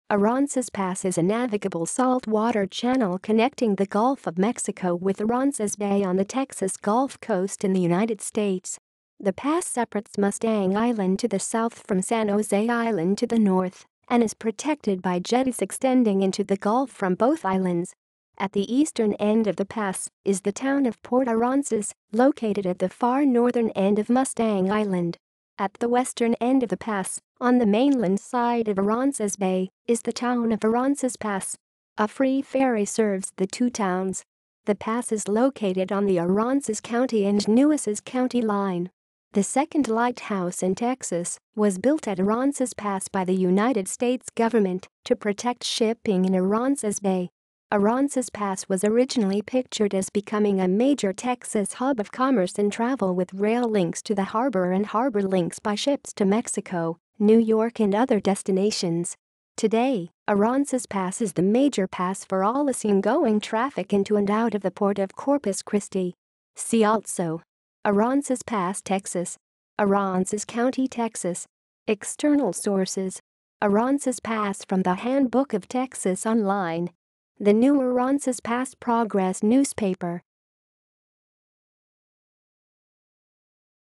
Aransas Pass is a navigable saltwater channel connecting the Gulf of Mexico with Aransas Bay on the Texas Gulf Coast in the United States. The pass separates Mustang Island to the south from San José Island to the north and is protected by jetties extending into the Gulf from both islands. At the eastern end of the pass is the town of Port Aransas, located at the far northern end of Mustang Island. At the western end of the pass, on the mainland side of Aransas Bay, is the town of Aransas Pass. A free ferry serves the two towns. The pass is located on the Aransas County and Nueces County line. The second lighthouse in Texas was built at Aransas Pass by the United States government to protect shipping in Aransas Bay. Aransas Pass was originally pictured as becoming a major Texas hub of commerce and travel with rail links to the harbor and harbor links by ships to Mexico, New York and other destinations. Today, Aransas Pass is the major pass for all oceangoing traffic into and out of the port of Corpus Christi. See also: Aransas Pass, Texas. Aransas County, Texas. External sources: Aransas Pass from the Handbook of Texas Online. The New Aransas Pass Progress newspaper.